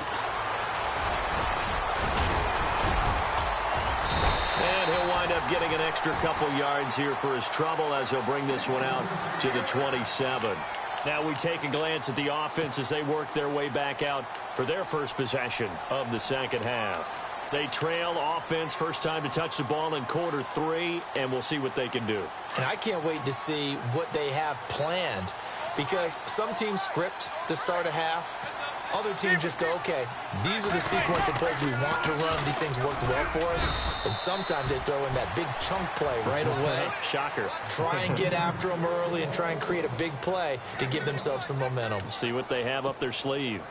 And he'll wind up getting an extra couple yards here for his trouble as he'll bring this one out to the 27. Now we take a glance at the offense as they work their way back out for their first possession of the second half. They trail offense, first time to touch the ball in quarter 3, and we'll see what they can do. And I can't wait to see what they have planned, because some teams script to start a half. Other teams just go, okay, these are the sequence of plays we want to run. These things worked well for us. And sometimes they throw in that big chunk play right away. Shocker. Try and get after them early and try and create a big play to give themselves some momentum. See what they have up their sleeve.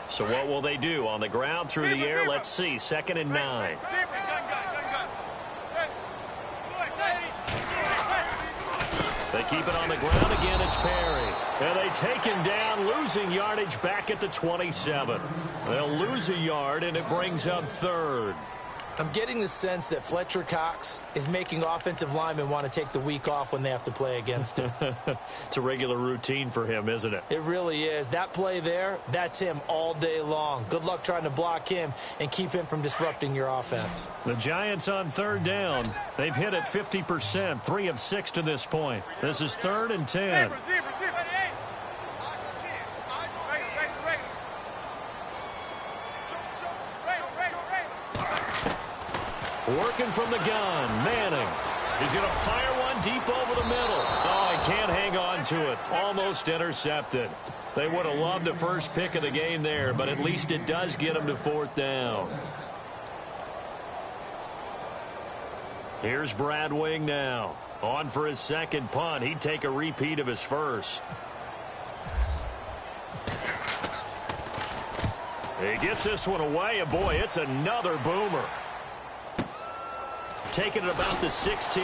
So what will they do? On the ground, through the air, let's see. 2nd and 9. They keep it on the ground again. It's Perry. And they take him down, losing yardage back at the 27. They'll lose a yard, and it brings up 3rd. I'm getting the sense that Fletcher Cox is making offensive linemen want to take the week off when they have to play against him. It's a regular routine for him, isn't it? It really is. That play there, that's him all day long. Good luck trying to block him and keep him from disrupting your offense. The Giants on 3rd down. They've hit it 50%, 3 of 6 to this point. This is 3rd and 10. Working from the gun, Manning. He's going to fire one deep over the middle. Oh, he can't hang on to it. Almost intercepted. They would have loved the first pick of the game there, but at least it does get them to 4th down. Here's Brad Wing now. On for his 2nd punt. He'd take a repeat of his first. He gets this one away, and boy, it's another boomer. Taking it about the 16.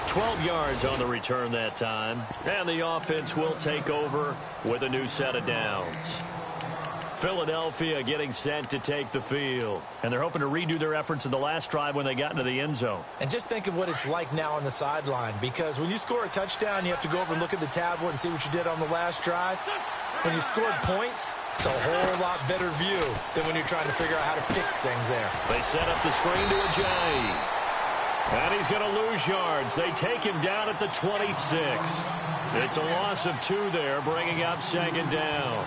12 yards on the return that time. And the offense will take over with a new set of downs. Philadelphia getting set to take the field. And they're hoping to redo their efforts in the last drive when they got into the end zone. And just think of what it's like now on the sideline, because when you score a touchdown, you have to go over and look at the tablet and see what you did on the last drive. When you scored points, it's a whole lot better view than when you're trying to figure out how to fix things there. They set up the screen to Ajayi. And he's going to lose yards. They take him down at the 26. It's a loss of 2 there, bringing up 2nd down.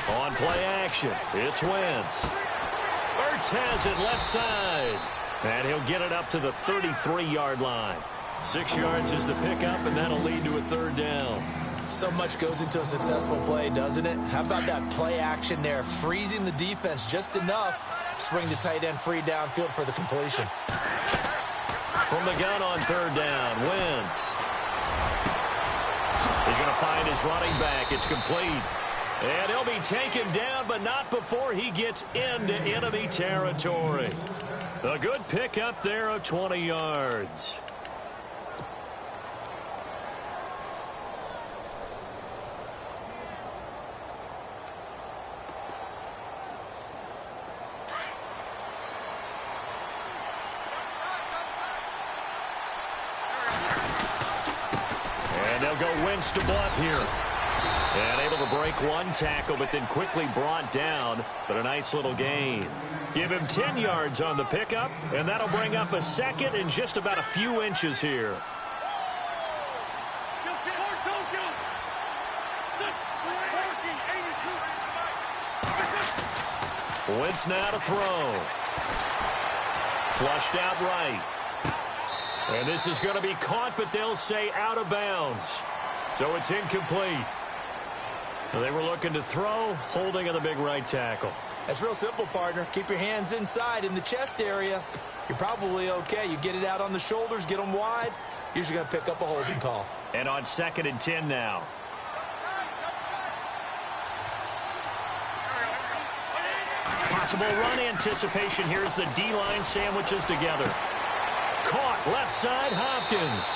On play action, it's Wentz. Ertz has it left side. And he'll get it up to the 33-yard line. 6 yards is the pickup, and that'll lead to a 3rd down. So much goes into a successful play, doesn't it? How about that play action there? Freezing the defense just enough to bring the tight end free downfield for the completion. From the gun on 3rd down, Wentz. He's going to find his running back. It's complete. And he'll be taken down, but not before he gets into enemy territory. A good pickup there of 20 yards. They'll go Wentz to Blunt here. And able to break one tackle, but then quickly brought down. But a nice little gain. Give him 10 yards on the pickup, and that'll bring up a second and just about a few inches here. Wentz now to throw. Flushed out right. And this is going to be caught, but they'll say out of bounds. So it's incomplete. They were looking to throw, holding on the big right tackle. That's real simple, partner. Keep your hands inside in the chest area. You're probably okay. You get it out on the shoulders, get them wide. Usually going to pick up a holding call. And on 2nd and 10 now. Possible run anticipation here as the D-line sandwiches together. Caught left side, Hopkins.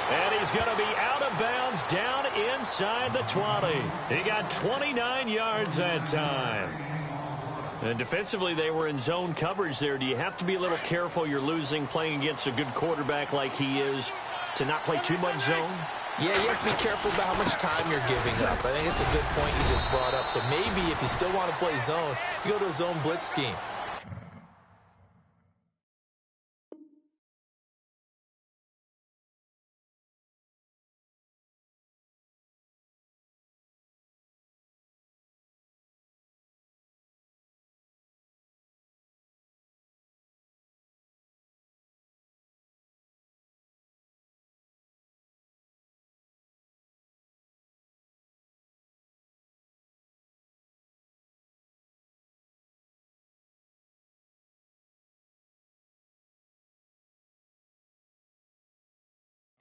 And he's going to be out of bounds down inside the 20. He got 29 yards that time. And defensively, they were in zone coverage there. Do you have to be a little careful? You're losing playing against a good quarterback like he is to not play too much zone? Yeah, you have to be careful about how much time you're giving up. I think it's a good point you just brought up. So maybe if you still want to play zone, you go to a zone blitz scheme.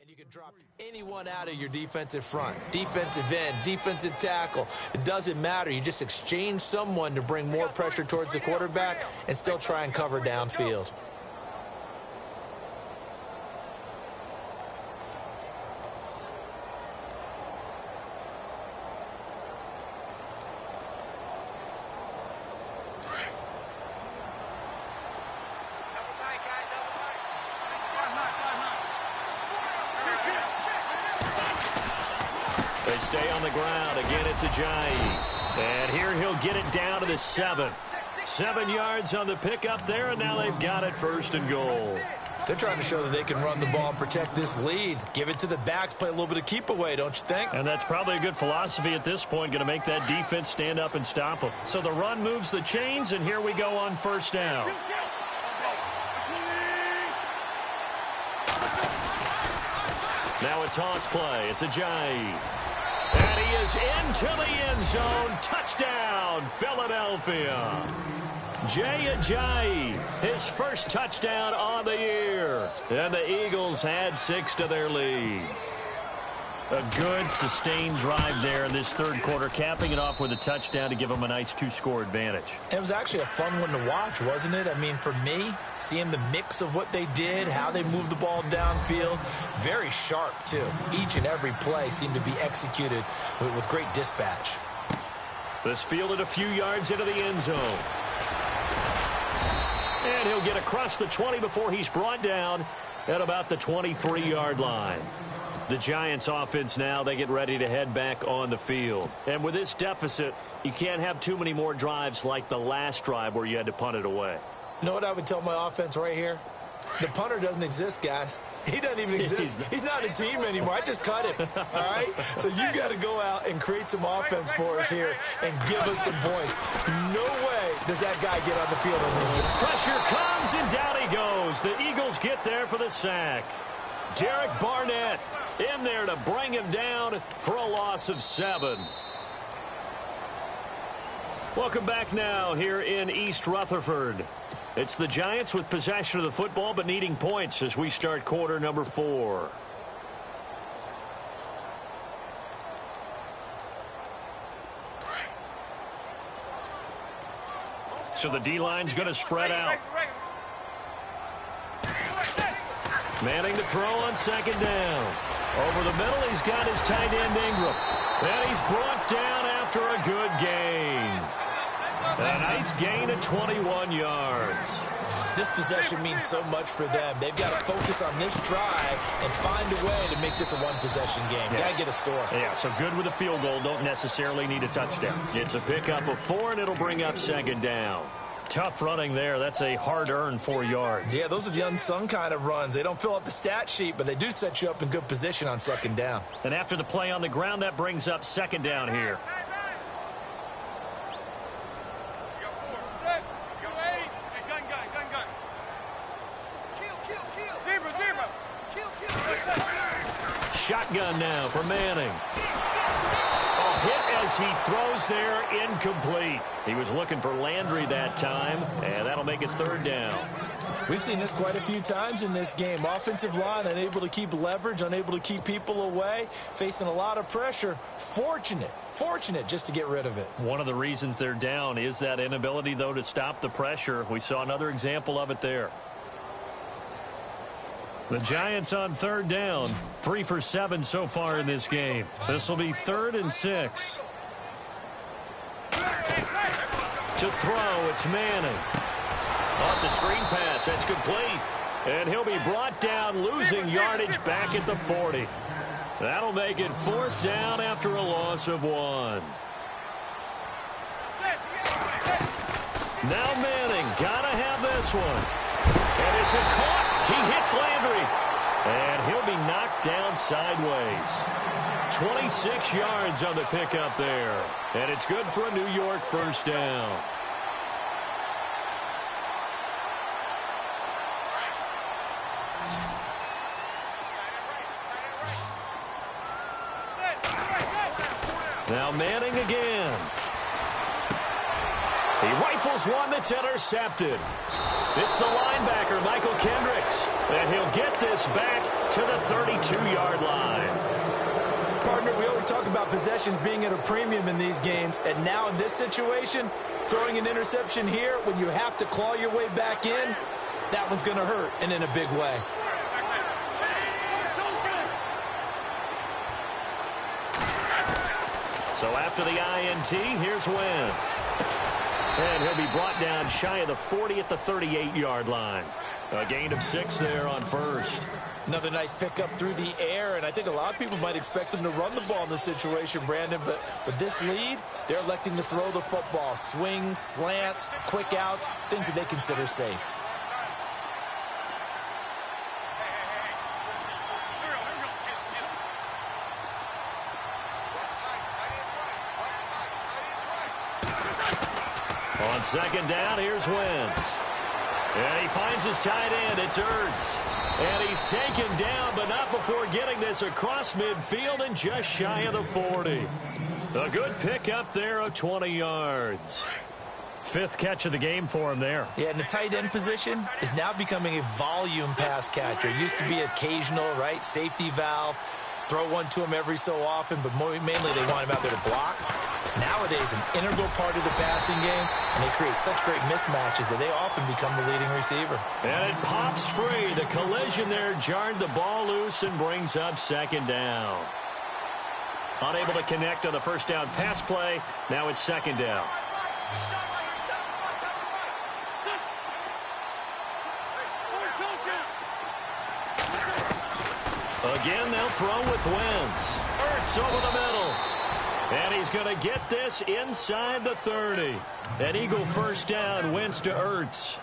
And you can drop anyone out of your defensive front, defensive end, defensive tackle. It doesn't matter. You just exchange someone to bring more pressure towards the quarterback and still try and cover downfield. They stay on the ground. Again, it's Ajayi. And here he'll get it down to the 7. 7 yards on the pickup there, and now they've got it 1st and goal. They're trying to show that they can run the ball and protect this lead. Give it to the backs, play a little bit of keep away, don't you think? And that's probably a good philosophy at this point, going to make that defense stand up and stop them. So the run moves the chains, and here we go on 1st down. Now a toss play. It's Ajayi. And he is into the end zone. Touchdown, Philadelphia. Jay Ajayi, his first touchdown on the year. And the Eagles add 6 to their lead. A good, sustained drive there in this 3rd quarter, capping it off with a touchdown to give them a nice 2-score advantage. It was actually a fun one to watch, wasn't it? I mean, for me, seeing the mix of what they did, how they moved the ball downfield, very sharp, too. Each and every play seemed to be executed with great dispatch. This fielded a few yards into the end zone. And he'll get across the 20 before he's brought down at about the 23-yard line. The Giants offense now, they get ready to head back on the field. And with this deficit, you can't have too many more drives like the last drive where you had to punt it away. You know what I would tell my offense right here? The punter doesn't exist, guys. He doesn't even exist. He's not a team anymore. I just cut him, all right? So you got to go out and create some offense for us here and give us some points. No way does that guy get on the field on this game. Pressure comes, and down he goes. The Eagles get there for the sack. Derek Barnett in there to bring him down for a loss of 7. Welcome back now here in East Rutherford. It's the Giants with possession of the football but needing points as we start quarter number 4. So the D-line's going to spread out. Manning to throw on 2nd down. Over the middle, he's got his tight end Ingram. And he's brought down after a good gain. A nice gain of 21 yards. This possession means so much for them. They've got to focus on this drive and find a way to make this a one-possession game. Yes. Got to get a score. Yeah, so good with a field goal. Don't necessarily need a touchdown. It's a pickup of 4, and it'll bring up second down. Tough running there. That's a hard-earned 4 yards. Yeah, those are the unsung kind of runs. They don't fill up the stat sheet, but they do set you up in good position on second down. And after the play on the ground, that brings up second down here. Shotgun now for Manning. A hit as he throws there, incomplete. He was looking for Landry that time, and that'll make it third down. We've seen this quite a few times in this game. Offensive line unable to keep leverage, unable to keep people away, facing a lot of pressure. Fortunate just to get rid of it. One of the reasons they're down is that inability, though, to stop the pressure. We saw another example of it there. The Giants on third down, 3 for 7 so far in this game. This will be 3rd and 6. To throw, it's Manning. Oh, it's a screen pass. That's complete. And he'll be brought down, losing yardage back at the 40. That'll make it 4th down after a loss of 1. Now Manning, gotta have this one. And this is caught. He hits Landry. And he'll be knocked down sideways. 26 yards on the pickup there. And it's good for a New York first down. Now Manning again. He rifles one that's intercepted. It's the linebacker, Michael Kendricks. And he'll get this back to the 32-yard line. Partner, we always talk about possessions being at a premium in these games. And now in this situation, throwing an interception here when you have to claw your way back in, that one's going to hurt, and in a big way. So after the INT, here's Wentz. And he'll be brought down shy of the 40 at the 38-yard line. A gain of 6 there on first. Another nice pickup through the air, and I think a lot of people might expect them to run the ball in this situation, Brandon, but with this lead, they're electing to throw the football. Swings, slants, quick outs, things that they consider safe. On second down, here's Wentz. And he finds his tight end. It's Ertz. And he's taken down, but not before getting this across midfield and just shy of the 40. A good pickup there of 20 yards. 5th catch of the game for him there. Yeah, and the tight end position is now becoming a volume pass catcher. It used to be occasional, right? Safety valve. Throw one to him every so often, but mainly they want him out there to block. Nowadays, an integral part of the passing game, and they create such great mismatches that they often become the leading receiver. And it pops free. The collision there jarred the ball loose and brings up second down. Unable to connect on the first down pass play. Now it's second down. Again, they'll throw with Wentz. Ertz over the middle. And he's going to get this inside the 30. An Eagle first down, Wentz to Ertz.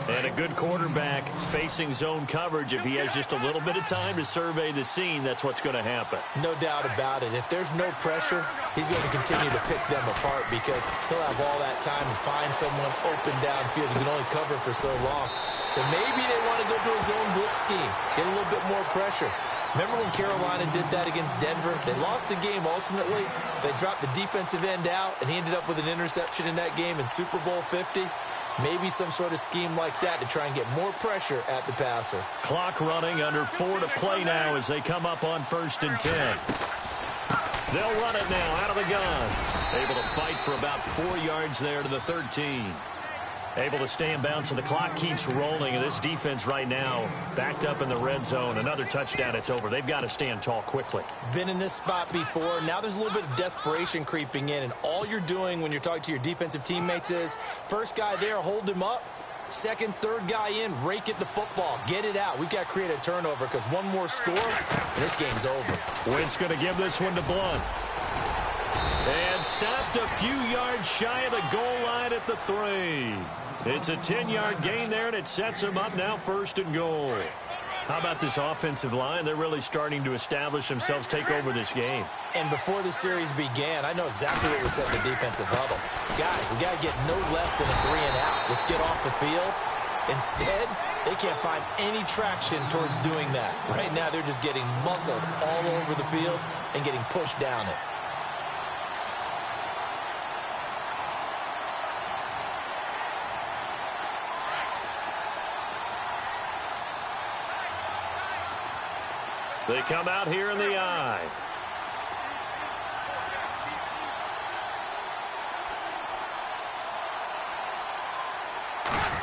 And a good quarterback facing zone coverage. If he has just a little bit of time to survey the scene, that's what's going to happen. No doubt about it. If there's no pressure, he's going to continue to pick them apart because he'll have all that time to find someone open downfield. He can only cover for so long. So maybe they want to go to a zone blitz scheme, get a little bit more pressure. Remember when Carolina did that against Denver? They lost the game ultimately. They dropped the defensive end out, and he ended up with an interception in that game in Super Bowl 50. Maybe some sort of scheme like that to try and get more pressure at the passer. Clock running, under 4 to play now as they come up on 1st and 10. They'll run it now out of the gun. Able to fight for about 4 yards there to the 13. Able to stay in bounds, so the clock keeps rolling. And this defense right now backed up in the red zone. Another touchdown, it's over. They've got to stand tall quickly. Been in this spot before. Now there's a little bit of desperation creeping in. And all you're doing when you're talking to your defensive teammates is, first guy there, hold him up. second, third guy in, rake at the football. Get it out. We've got to create a turnover because one more score, and this game's over. Wentz going to give this one to Blunt. And stopped a few yards shy of the goal line at the 3. It's a 10-yard gain there, and it sets him up now 1st and goal. How about this offensive line? They're really starting to establish themselves, take over this game. And before the series began, I know exactly what was said in the defensive huddle. Guys, we got to get no less than a 3 and out. Let's get off the field. Instead, they can't find any traction towards doing that. Right now, they're just getting muscled all over the field and getting pushed down it. They come out here in the eye.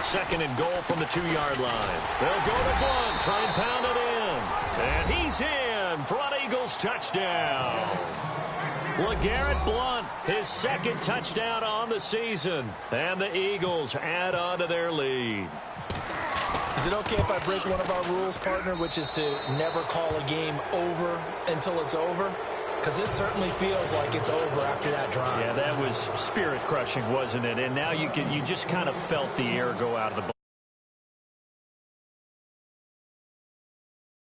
Second and goal from the 2-yard line. They'll go to Blunt, try and pound it in. And he's in for an Eagles touchdown. LeGarrette Blunt, his 2nd touchdown on the season. And the Eagles add on to their lead. Is it okay if I break one of our rules, partner, which is to never call a game over until it's over? Because this certainly feels like it's over after that drive. Yeah, that was spirit-crushing, wasn't it? And now you just kind of felt the air go out of the ball.